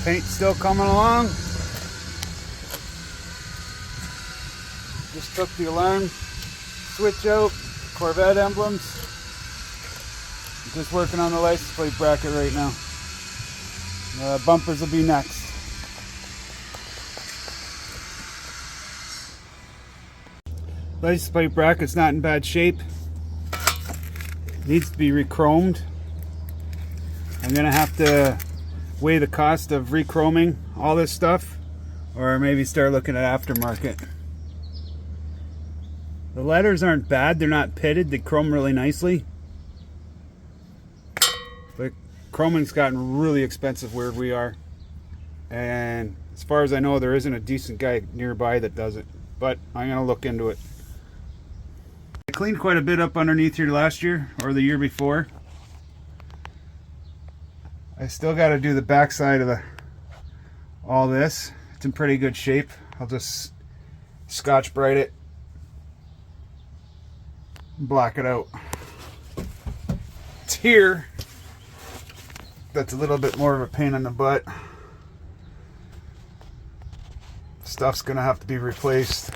Paint still coming along. Just took the alarm switch out, Corvette emblems. Just working on the license plate bracket right now. Bumpers will be next. License plate bracket's not in bad shape. Needs to be re-chromed. I'm gonna have to weigh the cost of re-chroming all this stuff, or maybe start looking at aftermarket. The letters aren't bad, they're not pitted, they chrome really nicely. But chroming's gotten really expensive where we are. And as far as I know, there isn't a decent guy nearby that does it. But I'm gonna look into it. I cleaned quite a bit up underneath here last year, or the year before. I still got to do the backside of all this. It's in pretty good shape. I'll just Scotch Brite it, black it out. It's here that's a little bit more of a pain in the butt. Stuff's gonna have to be replaced.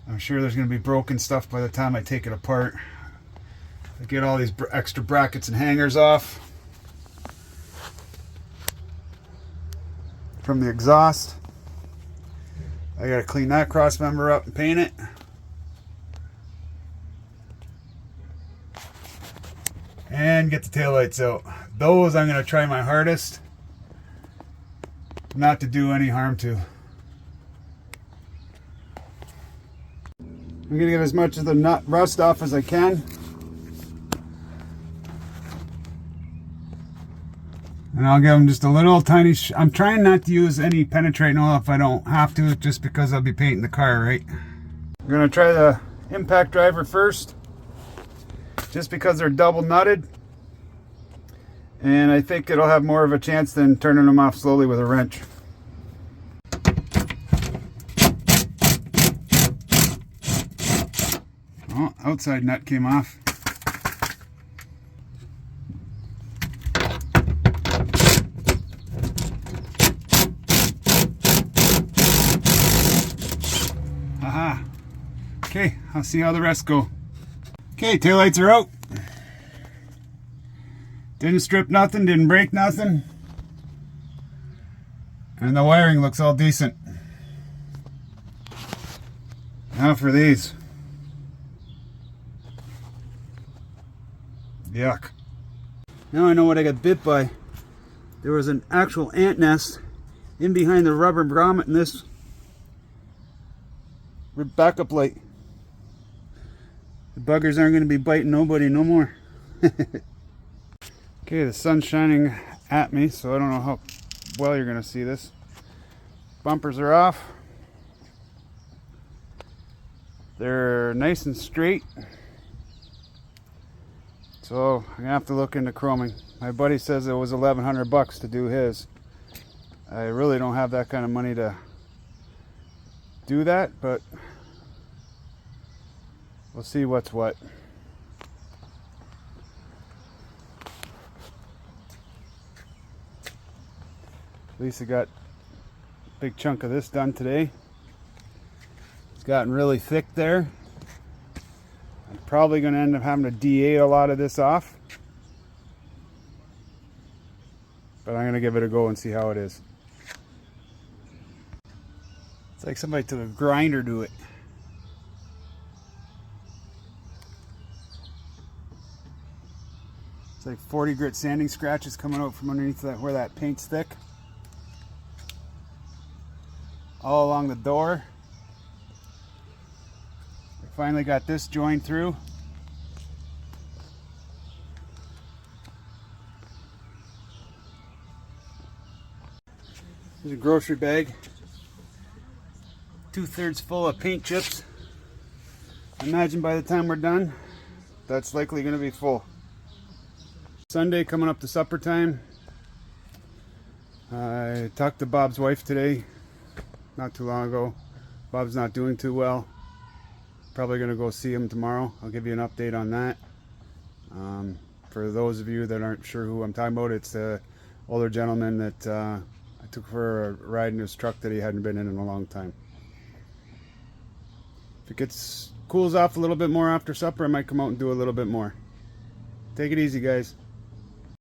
I'm sure there's gonna be broken stuff by the time I take it apart. I get all these extra brackets and hangers off from the exhaust. I gotta clean that cross member up and paint it. And get the taillights out. Those I'm gonna try my hardest not to do any harm to. I'm gonna get as much of the nut rust off as I can. And I'll give them just a little tiny I'm trying not to use any penetrating oil if I don't have to, just because I'll be painting the car, right? I'm gonna try the impact driver first, just because they're double nutted. And I think it'll have more of a chance than turning them off slowly with a wrench. Oh, outside nut came off. Aha. Okay, I'll see how the rest go. Okay, taillights are out. Didn't strip nothing, didn't break nothing. And the wiring looks all decent. Now for these. Yuck. Now I know what I got bit by. There was an actual ant nest in behind the rubber grommet in this backup light. The buggers aren't going to be biting nobody no more. Okay, the sun's shining at me, so I don't know how well you're going to see this. Bumpers are off. They're nice and straight. So I'm going to have to look into chroming. My buddy says it was $1,100 to do his. I really don't have that kind of money to do that, but we'll see what's what. At least I got a big chunk of this done today. It's gotten really thick there. I'm probably going to end up having to D8 a lot of this off. But I'm going to give it a go and see how it is. It's like somebody took a grinder to it. It's like 40 grit sanding scratches coming out from underneath that, where that paint's thick. All along the door. I finally got this joined through. There's a grocery bag. 2/3 full of paint chips. I imagine by the time we're done, that's likely going to be full. Sunday coming up to supper time. I talked to Bob's wife today. Not too long ago. Bob's not doing too well. Probably going to go see him tomorrow. I'll give you an update on that. For those of you that aren't sure who I'm talking about, it's the older gentleman that I took for a ride in his truck that he hadn't been in a long time. If it cools off a little bit more after supper, I might come out and do a little bit more. Take it easy, guys.